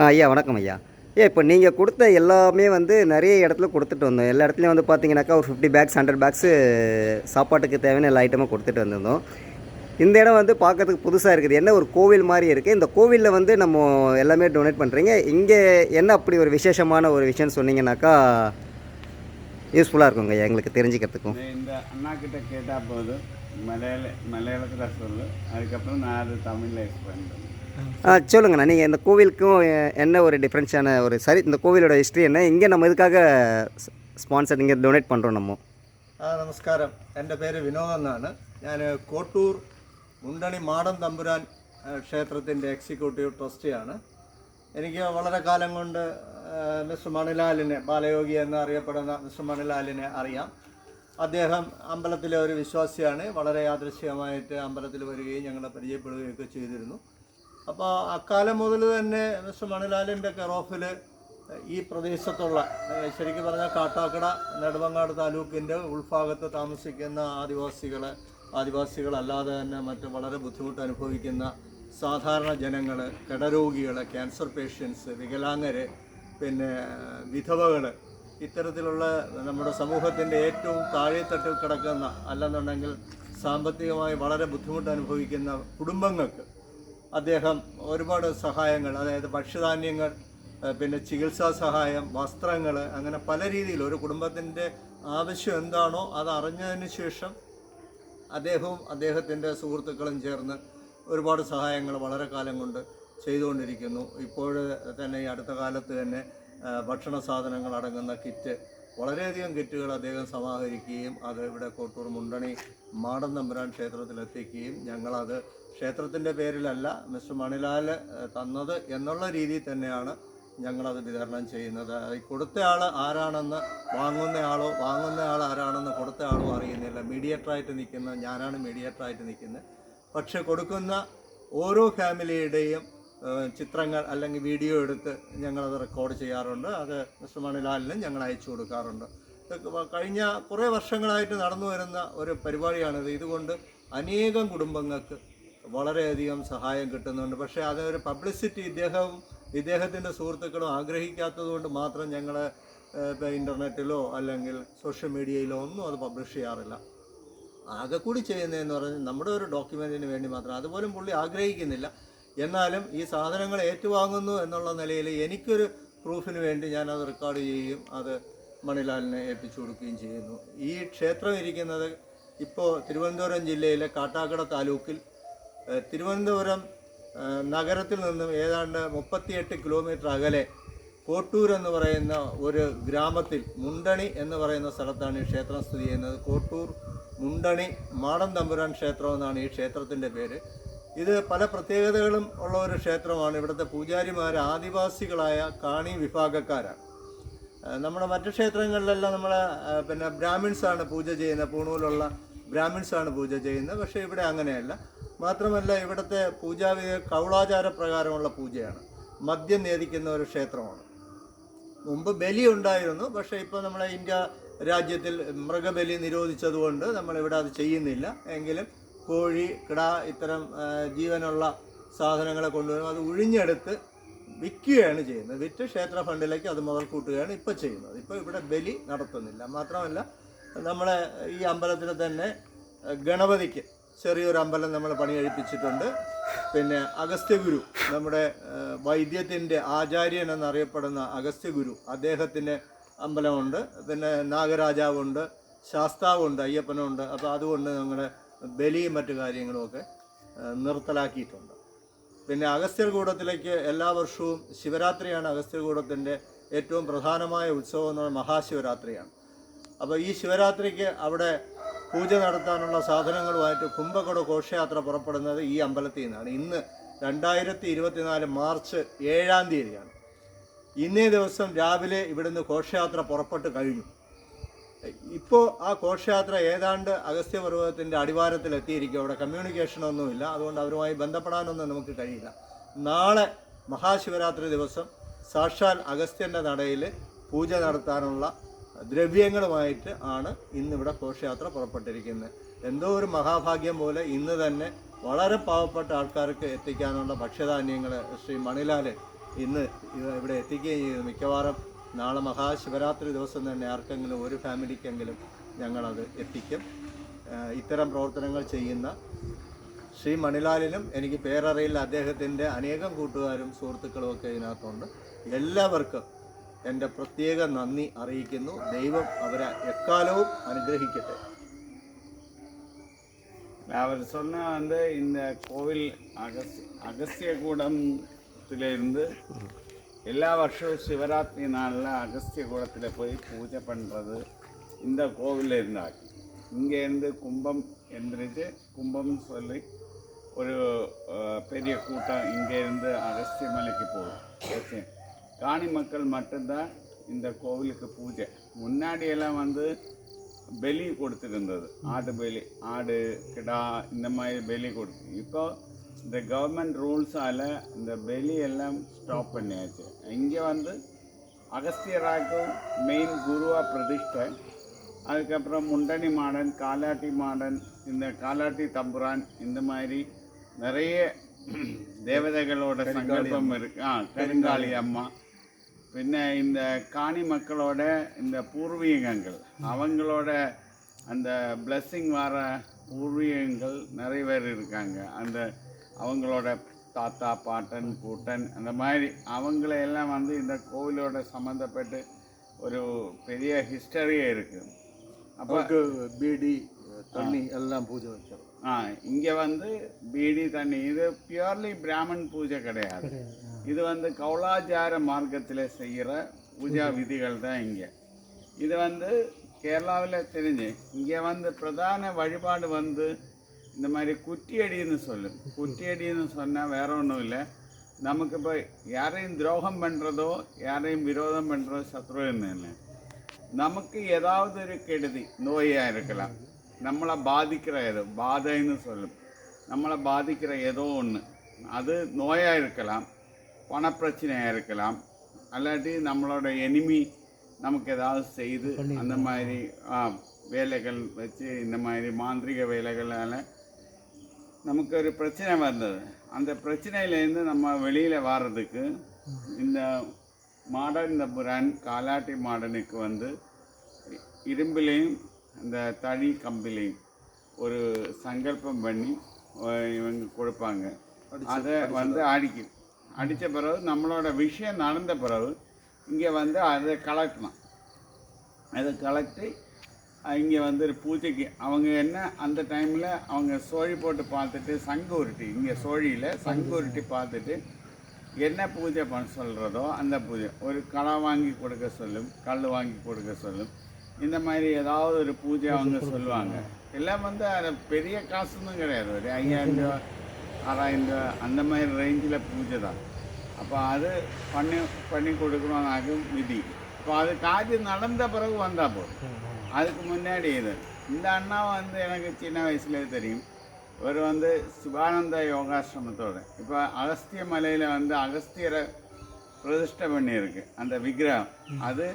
ஐயா வணக்கம் ஐயா. இப்போ நீங்கள் கொடுத்த எல்லாமே வந்து நிறைய இடத்துல கொடுத்துட்டு வந்தோம். எல்லா இடத்துலையும் வந்து பார்த்தீங்கன்னாக்கா ஒரு 50 பேக்ஸ் 100 பேக்ஸு சாப்பாட்டுக்கு தேவையான எல்லா ஐட்டமும் கொடுத்துட்டு வந்திருந்தோம். இந்த இடம் வந்து பார்க்கறதுக்கு புதுசாக இருக்குது. என்ன ஒரு கோவில் மாதிரி இருக்குது. இந்த கோவிலில் வந்து நம்ம எல்லாமே டொனேட் பண்ணுறீங்க. இங்கே என்ன அப்படி ஒரு விசேஷமான ஒரு விஷயம்னு சொன்னீங்கன்னாக்கா யூஸ்ஃபுல்லாக இருக்குங்க ஐயா எங்களுக்கு தெரிஞ்சுக்கிறதுக்கும். இந்த அண்ணா கிட்ட கேட்டால் போதும், மலையாளத்தில் சொல்லு, அதுக்கப்புறம் நான் அது தமிழில் எக்ஸ்பிளைன் பண்ணுவேன். சொல்லுங்கண்ணா, நீங்கள் இந்த கோவிலுக்கும் என்ன ஒரு டிஃப்ரென்ஸான ஒரு சரி இந்த கோவிலோட ஹிஸ்ட்ரி என்ன, இங்கே நம்ம இதுக்காக സ്പോൺസർ ഇങ്ങനെ ഡൊണേറ്റ് പண்றோம் നമ്മ. നമസ്കാരം, എൻ്റെ പേര് വിനോദ് എന്നാണ്. ഞാൻ കോട്ടൂർ മുണ്ടണി മാടൻ തമ്പുരാൻ ക്ഷേത്രത്തിൻ്റെ എക്സിക്യൂട്ടീവ് ട്രസ്റ്റിയാണ്. എനിക്ക് വളരെ കാലം കൊണ്ട് മിസ്റ്റർ മണിലാലിനെ, ബാലയോഗി എന്നറിയപ്പെടുന്ന മിസ്റ്റർ മണിലാലിനെ അറിയാം. അദ്ദേഹം അമ്പലത്തിലെ ഒരു വിശ്വാസിയാണ്. വളരെ യാദൃശ്ചികമായിട്ട് അമ്പലത്തിൽ വരികയും ഞങ്ങളെ പരിചയപ്പെടുകയൊക്കെ ചെയ്തിരുന്നു. അപ്പോൾ അക്കാലം മുതൽ തന്നെ മിസ്റ്റർ മണിലാലിൻ്റെ കെയർ ഓഫിൽ ഈ പ്രദേശത്തുള്ള, ശരിക്കും പറഞ്ഞാൽ കാട്ടാക്കട നെടുമങ്ങാട് താലൂക്കിൻ്റെ ഉൾഭാഗത്ത് താമസിക്കുന്ന ആദിവാസികളല്ലാതെ തന്നെ മറ്റ് വളരെ ബുദ്ധിമുട്ട് അനുഭവിക്കുന്ന സാധാരണ ജനങ്ങൾ, കിടരോഗികൾ, ക്യാൻസർ പേഷ്യൻസ്, വികലാംഗർ, പിന്നെ വിധവകൾ, ഇത്തരത്തിലുള്ള നമ്മുടെ സമൂഹത്തിൻ്റെ ഏറ്റവും താഴെത്തട്ടിൽ കിടക്കുന്ന, അല്ലെന്നുണ്ടെങ്കിൽ സാമ്പത്തികമായി വളരെ ബുദ്ധിമുട്ട് അനുഭവിക്കുന്ന കുടുംബങ്ങൾക്ക് അദ്ദേഹം ഒരുപാട് സഹായങ്ങൾ, അതായത് ഭക്ഷ്യധാന്യങ്ങൾ, പിന്നെ ചികിത്സാ സഹായം, വസ്ത്രങ്ങൾ, അങ്ങനെ പല രീതിയിൽ ഒരു കുടുംബത്തിൻ്റെ ആവശ്യം എന്താണോ അത് അറിഞ്ഞതിന് ശേഷം അദ്ദേഹവും അദ്ദേഹത്തിൻ്റെ സുഹൃത്തുക്കളും ചേർന്ന് ഒരുപാട് സഹായങ്ങൾ വളരെ കാലം കൊണ്ട് ചെയ്തുകൊണ്ടിരിക്കുന്നു. ഇപ്പോൾ തന്നെ ഈ അടുത്ത കാലത്ത് തന്നെ ഭക്ഷണ സാധനങ്ങൾ അടങ്ങുന്ന കിറ്റ്, വളരെയധികം കിറ്റുകൾ അദ്ദേഹം സമാഹരിക്കുകയും അത് ഇവിടെ കോട്ടൂർ മുണ്ടണി മാടൻ തമ്പുരാൻ ക്ഷേത്രത്തിലെത്തിക്കുകയും ഞങ്ങളത് ക്ഷേത്രത്തിൻ്റെ പേരിലല്ല മിസ്റ്റർ മണിലാൽ തന്നത് എന്നുള്ള രീതിയിൽ തന്നെയാണ് ഞങ്ങളത് വിതരണം ചെയ്യുന്നത്. കൊടുത്തയാൾ ആരാണെന്ന് വാങ്ങുന്ന ആൾ ആരാണെന്ന് കൊടുത്തയാളും അറിയുന്നില്ല. മീഡിയേറ്ററായിട്ട് നിൽക്കുന്ന ഞാനാണ് മീഡിയേറ്ററായിട്ട് നിൽക്കുന്നത്. പക്ഷെ കൊടുക്കുന്ന ഓരോ ഫാമിലിയുടെയും ചിത്രങ്ങൾ അല്ലെങ്കിൽ വീഡിയോ എടുത്ത് ഞങ്ങളത് റെക്കോർഡ് ചെയ്യാറുണ്ട്. അത് മിസ്റ്റർ മണിലാലിനും ഞങ്ങൾ അയച്ചു കൊടുക്കാറുണ്ട്. കഴിഞ്ഞ കുറേ വർഷങ്ങളായിട്ട് നടന്നു വരുന്ന ഒരു പരിപാടിയാണിത്. ഇതുകൊണ്ട് അനേകം കുടുംബങ്ങൾക്ക് വളരെയധികം സഹായം കിട്ടുന്നുണ്ട്. പക്ഷേ അതൊരു പബ്ലിസിറ്റി ഇദ്ദേഹത്തിൻ്റെ സുഹൃത്തുക്കളും ആഗ്രഹിക്കാത്തത് കൊണ്ട് മാത്രം ഞങ്ങൾ ഇപ്പോൾ ഇൻ്റർനെറ്റിലോ അല്ലെങ്കിൽ സോഷ്യൽ മീഡിയയിലോ ഒന്നും അത് പബ്ലിഷ് ചെയ്യാറില്ല. ആകെ കൂടി ചെയ്യുന്നതെന്ന് പറഞ്ഞാൽ നമ്മുടെ ഒരു ഡോക്യുമെൻറ്റിന് വേണ്ടി മാത്രം. അതുപോലും പുള്ളി ആഗ്രഹിക്കുന്നില്ല. എന്നാലും ഈ സാധനങ്ങൾ ഏറ്റുവാങ്ങുന്നു എന്നുള്ള നിലയിൽ എനിക്കൊരു പ്രൂഫിന് വേണ്ടി ഞാനത് റെക്കോർഡ് ചെയ്യുകയും അത് മണിലാലിനെ ഏൽപ്പിച്ചു കൊടുക്കുകയും ചെയ്യുന്നു. ഈ ക്ഷേത്രം ഇരിക്കുന്നത് ഇപ്പോൾ തിരുവനന്തപുരം ജില്ലയിലെ കാട്ടാക്കട താലൂക്കിൽ, തിരുവനന്തപുരം നഗരത്തിൽ നിന്നും ഏതാണ്ട് 38 കിലോമീറ്റർ അകലെ കോട്ടൂർ എന്ന് പറയുന്ന ഒരു ഗ്രാമത്തിൽ, മുണ്ടണി എന്ന് പറയുന്ന സ്ഥലത്താണ് ഈ ക്ഷേത്രം സ്ഥിതി ചെയ്യുന്നത്. കോട്ടൂർ മുണ്ടണി മാടൻ തമ്പുരാൻ ക്ഷേത്രം എന്നാണ് ഈ ക്ഷേത്രത്തിൻ്റെ പേര്. ഇത് പല പ്രത്യേകതകളും ഉള്ള ഒരു ക്ഷേത്രമാണ്. ഇവിടുത്തെ പൂജാരിമാർ ആദിവാസികളായ കാണി വിഭാഗക്കാരാണ്. നമ്മുടെ മറ്റു ക്ഷേത്രങ്ങളിലെല്ലാം നമ്മളെ പിന്നെ ബ്രാഹ്മിൺസാണ് പൂജ ചെയ്യുന്നത്, പൂണൂലുള്ള ബ്രാഹ്മിൺസാണ് പൂജ ചെയ്യുന്നത്. പക്ഷേ ഇവിടെ അങ്ങനെയല്ല. മാത്രമല്ല ഇവിടുത്തെ പൂജാവിധി കൗളാചാര പ്രകാരമുള്ള പൂജയാണ്. മദ്യം നേദിക്കുന്ന ഒരു ക്ഷേത്രമാണ്. മുമ്പ് ബലി ഉണ്ടായിരുന്നു. പക്ഷേ ഇപ്പോൾ നമ്മളെ ഇന്ത്യ രാജ്യത്തിൽ മൃഗബലി നിരോധിച്ചതുകൊണ്ട് നമ്മളിവിടെ അത് ചെയ്യുന്നില്ല. എങ്കിലും കോഴി, കിട, ഇത്തരം ജീവനുള്ള സാധനങ്ങളെ കൊണ്ടുവരും. അത് ഉഴിഞ്ഞെടുത്ത് വിൽക്കുകയാണ് ചെയ്യുന്നത്. വിറ്റ് ക്ഷേത്ര ഫണ്ടിലേക്ക് അത് മുതൽ കൂട്ടുകയാണ് ഇപ്പോൾ ചെയ്യുന്നത്. ഇപ്പോൾ ഇവിടെ ബലി നടത്തുന്നില്ല. മാത്രമല്ല നമ്മളെ ഈ അമ്പലത്തിൽ തന്നെ ഗണപതിക്ക് ചെറിയൊരു അമ്പലം നമ്മൾ പണി കഴിപ്പിച്ചിട്ടുണ്ട്. പിന്നെ അഗസ്ത്യഗുരു, നമ്മുടെ വൈദ്യത്തിൻ്റെ ആചാര്യൻ എന്നറിയപ്പെടുന്ന അഗസ്ത്യഗുരു, അദ്ദേഹത്തിൻ്റെ അമ്പലമുണ്ട്. പിന്നെ നാഗരാജാവുണ്ട്, ശാസ്താവുണ്ട്, അയ്യപ്പനുണ്ട്. അപ്പോൾ അതുകൊണ്ട് ഞങ്ങളുടെ ബലിയും മറ്റു കാര്യങ്ങളുമൊക്കെ നിർത്തലാക്കിയിട്ടുണ്ട്. പിന്നെ അഗസ്ത്യർകൂടത്തിലേക്ക് എല്ലാ വർഷവും ശിവരാത്രിയാണ് അഗസ്ത്യർകൂടത്തിൻ്റെ ഏറ്റവും പ്രധാനമായ ഉത്സവം എന്ന് പറയുന്നത് മഹാശിവരാത്രിയാണ്. അപ്പോൾ ഈ ശിവരാത്രിക്ക് അവിടെ പൂജ നടത്താനുള്ള സാധനങ്ങളുമായിട്ട് കുംഭകോട ഘോഷയാത്ര പുറപ്പെടുന്നത് ഈ അമ്പലത്തിൽ നിന്നാണ്. ഇന്ന് 2024 മാർച്ച് 7-ാം തീയതിയാണ്. ഇന്നേ ദിവസം രാവിലെ ഇവിടുന്ന് ഘോഷയാത്ര പുറപ്പെട്ട് കഴിഞ്ഞു. ഇപ്പോൾ ആ ഘോഷയാത്ര ഏതാണ്ട് അഗസ്ത്യപർവ്വതത്തിൻ്റെ അടിവാരത്തിലെത്തിയിരിക്കും. അവിടെ കമ്മ്യൂണിക്കേഷനൊന്നുമില്ല. അതുകൊണ്ട് അവരുമായി ബന്ധപ്പെടാനൊന്നും നമുക്ക് കഴിയില്ല. നാളെ മഹാശിവരാത്രി ദിവസം സാക്ഷാൽ അഗസ്ത്യൻ്റെ നടയിൽ പൂജ നടത്താനുള്ള ദ്രവ്യങ്ങളുമായിട്ട് ആണ് ഇന്നിവിടെ ഘോഷയാത്ര പുറപ്പെട്ടിരിക്കുന്നത്. എന്തോ ഒരു മഹാഭാഗ്യം പോലെ ഇന്ന് തന്നെ വളരെ പാവപ്പെട്ട ആൾക്കാർക്ക് എത്തിക്കാനുള്ള ഭക്ഷ്യധാന്യങ്ങൾ ശ്രീ മണിലാൽ ഇന്ന് ഇവിടെ എത്തിക്കുകയും ചെയ്തു. മിക്കവാറും നാളെ മഹാശിവരാത്രി ദിവസം തന്നെ ആർക്കെങ്കിലും ഒരു ഫാമിലിക്കെങ്കിലും ഞങ്ങളത് എത്തിക്കും. ഇത്തരം പ്രവർത്തനങ്ങൾ ചെയ്യുന്ന ശ്രീ മണിലാലിനും എനിക്ക് പേരറിയില്ല, അദ്ദേഹത്തിൻ്റെ അനേകം കൂട്ടുകാരും സുഹൃത്തുക്കളും ഒക്കെ ഇതിനകത്തുണ്ട്. എല്ലാവർക്കും എൻ്റെ പ്രത്യേക നന്ദി അറിയിക്കുന്നു. ദൈവം അവരെ എക്കാലവും അനുഗ്രഹിക്കട്ടെ. அவர் சொன்ன இந்த கோவில் அகஸ்திய கூடத்திலிருந்து எல்லா வருஷமும் சிவராத்திரி நாளில் அகஸ்திய கூடத்தில் போய் பூஜை பண்ணுறது இந்த கோவிலில் இருந்தாங்க. இங்கேருந்து கும்பம் எந்திரிச்சு கும்பம்னு சொல்லி ஒரு பெரிய கூட்டம் இங்கேருந்து அகஸ்திய மலைக்கு போகும். காணி மக்கள் மட்டும்தான் இந்த கோவிலுக்கு பூஜை. முன்னாடியெல்லாம் பெலி கொடுத்துருந்தது, ஆடு பெலி, ஆடு கிடா இந்த மாதிரி பெலி கொடுத்து. இப்போ இந்த கவர்மெண்ட் ரூல்ஸால் இந்த பெலி எல்லாம் ஸ்டாப் பண்ணியாச்சு. இங்கே அகஸ்தியராக்கு மெயின் குருவாக பிரதிஷ்டை. அதுக்கப்புறம் முண்டனி மாடன், காலாட்டி மாடன், இந்த காலாட்டி தம்புரான், இந்த மாதிரி நிறைய தேவதைகளோட சங்கல்பம் இருக்கு. கருங்காளி அம்மா, பின்ன இந்த காணி மக்களோட இந்த பூர்வீகங்கள், அவங்களோட அந்த பிளஸ்ஸிங் வர பூர்வீகங்கள் நிறைய பேர் இருக்காங்க. அந்த அவங்களோட தாத்தா, பாட்டன், பூட்டன், அந்த மாதிரி அவங்களையெல்லாம் இந்த கோவிலோட சம்மந்தப்பட்டு ஒரு பெரிய ஹிஸ்டரியே இருக்குது. அப்போ பீடி தண்ணி எல்லாம் பூஜை வச்சோம். இங்கே பீடி தண்ணி இது பியூர்லி பிராமன் பூஜை கிடையாது. இது கௌலாச்சார மார்க்கத்தில் செய்கிற பூஜா விதிகள் தான் இங்கே. இது கேரளாவில் தெரிஞ்சு இங்கே பிரதான வழிபாடு இந்த மாதிரி குட்டியடின்னு சொல்லும். குட்டியடின்னு சொன்னால் வேற ஒன்றும் இல்லை, நமக்கு இப்போ யாரையும் துரோகம் பண்ணுறதோ யாரையும் விரோதம் பண்ணுறதோ சத்ருன்னு இல்லை. நமக்கு ஏதாவது ஒரு கெடுதி, நோயாக இருக்கலாம், நம்மளை பாதிக்கிற ஏதோ பாதைன்னு சொல்லும், நம்மளை பாதிக்கிற ஏதோ ஒன்று, அது நோயாக இருக்கலாம், பணப்பிரச்சனையாக இருக்கலாம், அல்லாட்டி நம்மளோட எனிமி நமக்கு ஏதாவது செய்து அந்த மாதிரி வேலைகள் வச்சு இந்த மாதிரி மாந்திரிக வேலைகளால் நமக்கு ஒரு பிரச்சனை வந்தது. அந்த பிரச்சனையிலேருந்து நம்ம வெளியில் வர்றதுக்கு இந்த மாடன், இந்த புரான் காலாட்டி மாடனுக்கு இரும்பிலையும் இந்த தனி கம்பிலையும் ஒரு சங்கல்பம் பண்ணி இவங்க கொடுப்பாங்க. அதை அடித்த பிறகு நம்மளோட விஷயம் நடந்த பிறகு இங்கே அதை கலெக்டணும். அதை கலெக்டி இங்கே ஒரு பூஜைக்கு அவங்க என்ன அந்த டைமில் அவங்க சோழி போட்டு பார்த்துட்டு சங்கு உருட்டி, இங்கே சோழியில் சங்கு உருட்டி பார்த்துட்டு என்ன பூஜை பண்ண சொல்கிறதோ அந்த பூஜை, ஒரு களை வாங்கி கொடுக்க சொல்லும், கல் வாங்கி கொடுக்க சொல்லும், இந்த மாதிரி ஏதாவது ஒரு பூஜை அவங்க சொல்லுவாங்க. எல்லாம் அது பெரிய காசுன்னு கிடையாது, ஒரு 5000 ரூபா 6000 ரூபா அந்த மாதிரி ரேஞ்சில் பூஜை தான். அப்போ அது பண்ணி கொடுக்குறோம், அது விதி. இப்போ அது காரியம் நடந்த பிறகு வந்தால் போதும். அதுக்கு முன்னாடி இந்த அண்ணா எனக்கு சின்ன வயசுலேயே தெரியும். இவர் சிவானந்த யோகாசிரமத்தோட இப்போ அகஸ்திய மலையில் அகஸ்தியரை பிரதிஷ்டை பண்ணியிருக்கு அந்த விக்கிரகம். அது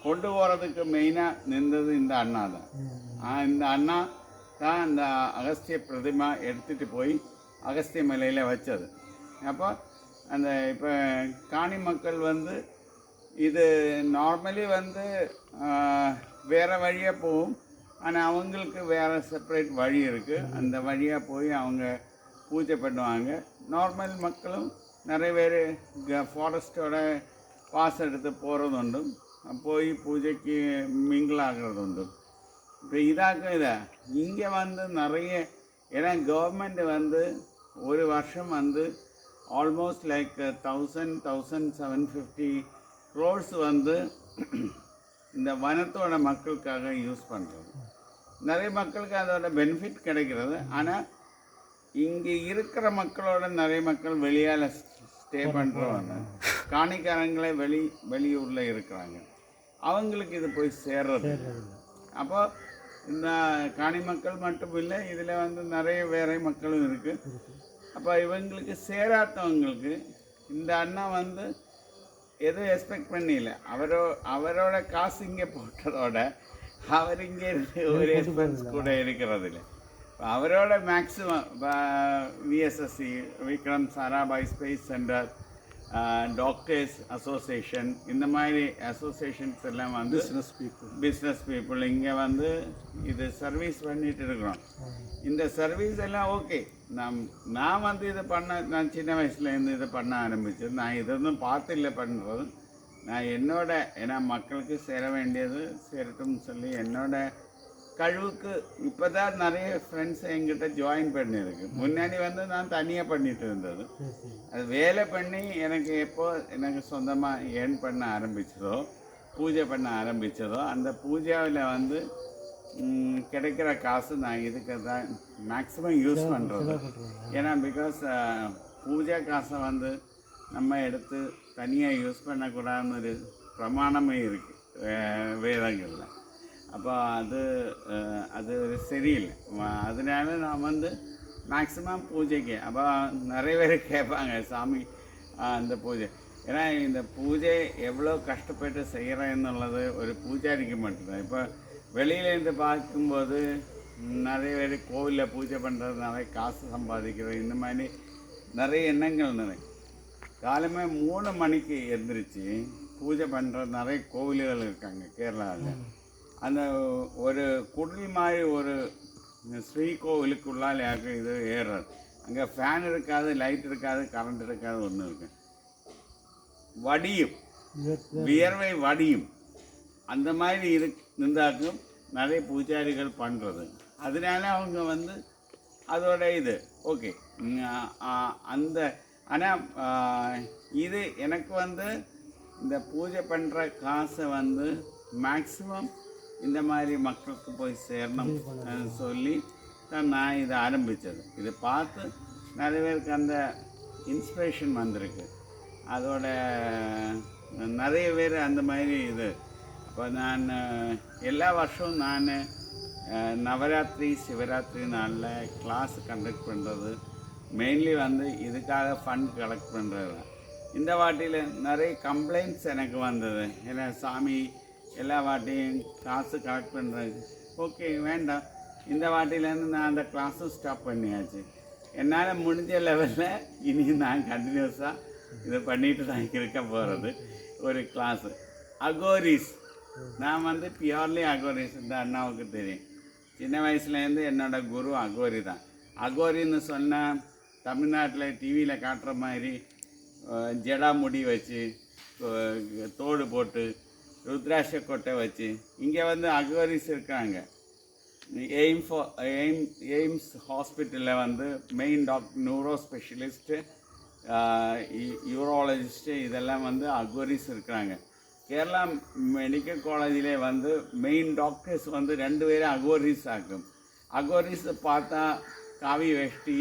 கொண்டு போகிறதுக்கு மெயினாக நின்றது இந்த அண்ணா தான். இந்த அண்ணா தான் அந்த அகஸ்திய பிரதிமா எடுத்துகிட்டு போய் அகஸ்திய மலையில் வச்சது. அப்போ அந்த இப்போ காணி மக்கள் இது நார்மலி வேறு வழியாக போகும், ஆனால் அவங்களுக்கு வேறு செப்பரேட் வழி இருக்குது. அந்த வழியாக போய் அவங்க பூஜை பண்ணுவாங்க. நார்மல் மக்களும் நிறைய பேர் ஃபாரஸ்ட்டோட பாஸ் எடுத்து போகிறது உண்டு, போய் பூஜைக்கு மிங்கிள் ஆகிறது உண்டு. இப்போ இதை இங்கே நிறைய, ஏன்னா கவர்மெண்ட் ஒரு வருஷம் ஆல்மோஸ்ட் லைக் 1750 crores இந்த வனத்தோட மக்களுக்காக யூஸ் பண்ணுறது. நிறைய மக்களுக்கு அதோட பெனிஃபிட் கிடைக்கிறது. ஆனால் இங்கே இருக்கிற மக்களோட நிறைய மக்கள் வெளியால் ஸ்டே பண்ணுறவங்க, காணிக்காரங்களே வெளியூரில் இருக்கிறாங்க, அவங்களுக்கு இது போய் சேர்றது. அப்போ இந்த காணி மக்கள் மட்டும் இல்லை, இதில் நிறைய வேற மக்களும் இருக்குது. அப்போ இவங்களுக்கு சேராதவங்களுக்கு இந்த அண்ணா எதுவும் எக்ஸ்பெக்ட் பண்ணியில்லை. அவரோட காசு இங்கே போட்டதோட அவர் இங்கே ஒரு எக்ஸ்பென்ஸ் கூட இருக்கிறதில்ல. அவரோட maximum VSSC, Vikram Sarabhai space centre, doctors association, இந்த மாதிரி அசோசியேஷன்ஸ் எல்லாம் வந்து பிஸ்னஸ் பீப்புள் இங்கே வந்து இது சர்வீஸ் பண்ணிட்டு இருக்கிறோம். இந்த சர்வீஸ் எல்லாம் ஓகே. நான் வந்து இதை நான் சின்ன வயசுலேருந்து இதை பண்ண ஆரம்பிச்சது. நான் இதொന്നും பார்த்து இல்லை பண்ணுறது. நான் ஏன்னா மக்களுக்கு சேர வேண்டியது சேரட்டும்னு சொல்லி என்னோட கழுவுக்கு இப்போ தான் நிறைய ஃப்ரெண்ட்ஸ் என்கிட்ட ஜாயின் பண்ணியிருக்கு. முன்னாடி வந்து நான் தனியாக பண்ணிட்டு இருந்தது. அது வேலை பண்ணி எனக்கு சொந்தமாக ஏர்ன் பண்ண ஆரம்பித்ததோ, பூஜை பண்ண ஆரம்பித்ததோ, அந்த பூஜாவில் வந்து கிடைக்கிற காசு நான் இதுக்கு தான் மேக்ஸிமம் யூஸ் பண்ணுறது. ஏன்னா பிகாஸ் பூஜா காசை வந்து நம்ம எடுத்து தனியாக யூஸ் பண்ணக்கூடாதுன்னு ஒரு பிரமாணமே இருக்குது வேதங்களில். அப்போ அது ஒரு சரியில்லை. அதனால நான் வந்து மேக்ஸிமம் பூஜைக்கு அப்போ நிறைய பேர் கேட்பாங்க, சாமி அந்த பூஜை, ஏன்னா இந்த பூஜை எவ்வளோ கஷ்டப்பட்டு செய்கிறேன்னுள்ளது ஒரு பூஜாரிக்கு மட்டும்தான். இப்போ வெளியிலேருந்து பார்க்கும்போது நிறைய பேர் கோவிலில் பூஜை பண்ணுறதுனால காசு சம்பாதிக்கிறது, இந்த மாதிரி நிறைய எண்ணங்கள் காலமே 3 மணிக்கு எழுந்திரிச்சு பூஜை பண்ணுற நிறைய கோவில்கள் இருக்காங்க கேரளாவில். அந்த ஒரு குடில் மாதிரி ஒரு ஸ்ரீகோவிலுக்குள்ளால் இது ஏறுறது. அங்கே ஃபேன் இருக்காது, லைட் இருக்காது, கரண்ட் இருக்காது, ஒன்று இருக்கு. வடியும், வியர்வை வடியும். அந்த மாதிரி இருந்தாக்கும் நிறைய பூஜாரிகள் பண்ணுறது. அதனால அவங்க வந்து அதோட இது ஓகே. ஆனால் இது எனக்கு வந்து இந்த பூஜை பண்ணுற காசை வந்து மேக்ஸிமம் இந்த மாதிரி மக்களுக்கு போய் சேரணும் சொல்லி தான் நான் இதை ஆரம்பித்தது. இதை பார்த்து நிறைய பேருக்கு அந்த இன்ஸ்பிரேஷன் வந்திருக்கு. அதோட நிறைய பேர் அந்த மாதிரி இது. அப்போ நான் எல்லா வருஷமும் நான் நவராத்திரி சிவராத்திரி நாளில் கிளாஸ் கண்டக்ட் பண்ணுறது மெயின்லி வந்து இதுக்காக ஃபண்ட் கலெக்ட் பண்ணுறது. இந்த வாட்டியில் நிறைய கம்ப்ளைண்ட்ஸ் எனக்கு வந்தது. ஏன்னா சாமி எல்லா வாட்டியும் காசு கலெக்ட் பண்ணுறது ஓகே வேண்டாம், இந்த வாட்டிலேருந்து நான் அந்த கிளாஸும் ஸ்டாப் பண்ணியாச்சு. என்னால் முடிஞ்ச லெவலில் இனி நான் கண்டினியூஸாக இதை பண்ணிட்டு தான் இருக்க போகிறது. ஒரு கிளாஸு அகோரிஸ், நான் வந்து பியூர்லி அகோரிஸ். இந்த அண்ணாவுக்கு தெரியும், சின்ன வயசுலேருந்து என்னோடய குரு அகோரி தான். அகோரின்னு சொன்னால் தமிழ்நாட்டில் டிவியில் காட்டுற மாதிரி ஜடா முடி வச்சு தோடு போட்டு ருத்ராட்ச கொட்டை வச்சு இங்கே வந்து அகோரிஸ் இருக்காங்க. எய்ம்ஸ் ஹாஸ்பிட்டலில் வந்து மெயின் நியூரோ ஸ்பெஷலிஸ்ட்டு, யூரோலஜிஸ்ட்டு இதெல்லாம் வந்து அகோரிஸ் இருக்கிறாங்க. கேரளா மெடிக்கல் காலேஜிலே வந்து மெயின் டாக்டர்ஸ் வந்து 2 பேரும் அகோரிஸ் ஆகும். அகோரிஸ் பார்த்தா காவி வேஷ்டி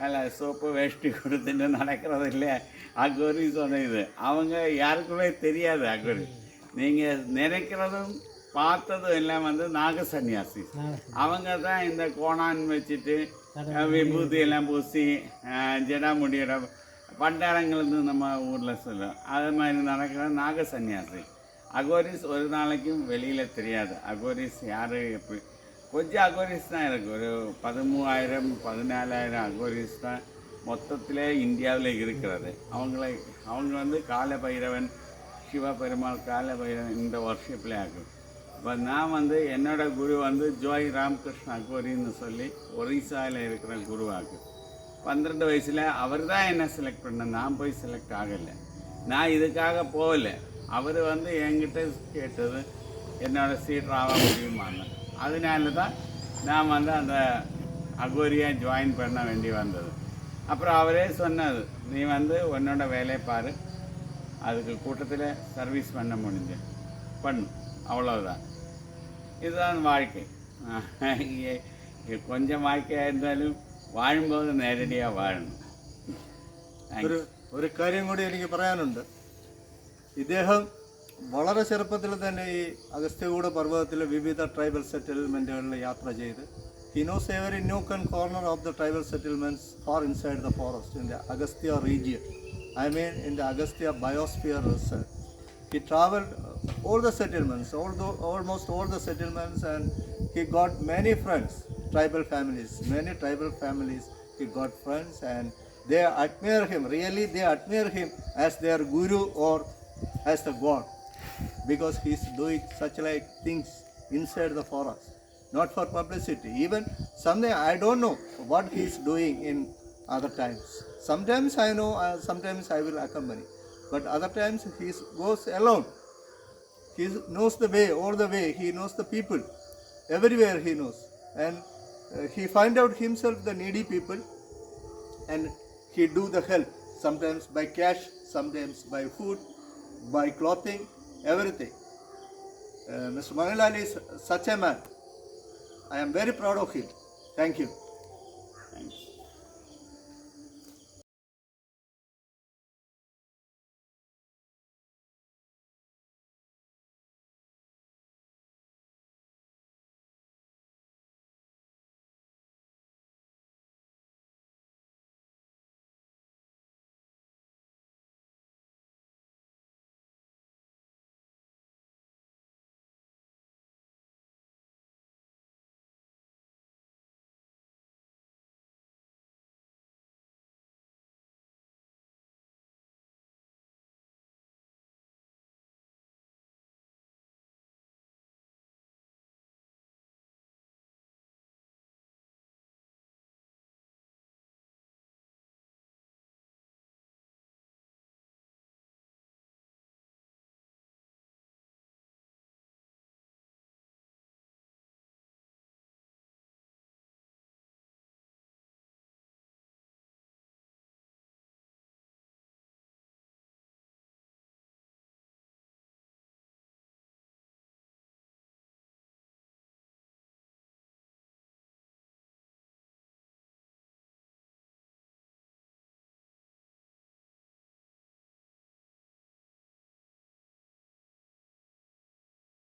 இல்லை சோப்பு வேஷ்டி கொடுத்துட்டு நடக்கிறது இல்லை. அகோரிஸ் வந்து இது அவங்க யாருக்குமே தெரியாது. அகோரிஸ் நீங்கள் நினைக்கிறதும் பார்த்ததும் எல்லாம் வந்து நாக சன்னியாசி. அவங்க தான் இந்த கோணான் வச்சுட்டு விபூதி எல்லாம் பூசி ஜடாமுடியோட பண்டாரங்கள்னு நம்ம ஊரில் சொல்லுவோம், அது மாதிரி நடக்கிற நாக சன்னியாசி. அகோரிஸ் ஒரு நாளைக்கும் வெளியில் தெரியாது. அகோரிஸ் யார் எப்படி கொஞ்சம் அகோரிஸ் தான் இருக்குது. ஒரு 13,000 14,000 அகோரிஸ் தான் மொத்தத்திலே இந்தியாவில் இருக்கிறது. அவங்க வந்து கால பைரவன், சிவபெருமாள், கால பைரவன் இந்த ஒர்ஷிப்பில் ஆகும். இப்போ நான் வந்து என்னோடய குரு வந்து ஜோய் ராமகிருஷ்ண அகோரின்னு சொல்லி ஒரிசாவில் இருக்கிற குருவாகும். 12 வயசில் அவர் தான் என்ன செலக்ட் பண்ண, நான் போய் செலக்ட் ஆகலை. நான் இதுக்காக போகலை. அவர் வந்து என்கிட்ட கேட்டது என்னோடய சீட் ஆக முடியுமான்னு. அதனால தான் நான் வந்து அந்த அகோரியாக ஜாயின் பண்ண வேண்டி வந்தது. அப்புறம் அவரே சொன்னது, நீ வந்து உன்னோட வேலையை பாரு, அதுக்கு கூட்டத்தில் சர்வீஸ் பண்ண முடிஞ்சு பண்ணு, அவ்வளோதான். இதுதான் வாழ்க்கை. கொஞ்சம் வாழ்க்கையாக இருந்தாலும் വാഴുമ്പോൾ നേരടിയാ വാഴണം. ഒരു കാര്യം കൂടി എനിക്ക് പറയാനുണ്ട്. ഇദ്ദേഹം വളരെ ചെറുപ്പത്തിൽ തന്നെ ഈ അഗസ്ത്യകൂട പർവ്വതത്തിലെ വിവിധ ട്രൈബൽ സെറ്റിൽമെൻറ്റുകളിൽ യാത്ര ചെയ്ത് he knows every nook and corner of the tribal settlements far inside the forest in the Agastya region. I mean in the Agastya biosphere reserve. He traveled all the settlements, almost all the settlements, and he got many friends, many tribal families. He got friends, and They admire him, really they admire him as their guru or as the God, because he is doing such like things inside the forest, not for publicity. Even something I don't know what he is doing in other times. Sometimes I know, sometimes I will accompany, but other times he goes alone. He knows the way, all the way. He knows the people, everywhere he knows, and he find out himself the needy people, and he do the help. Sometimes by cash, sometimes by food, by clothing, everything. Mr. Manilal is such a man. I am very proud of him. Thank you.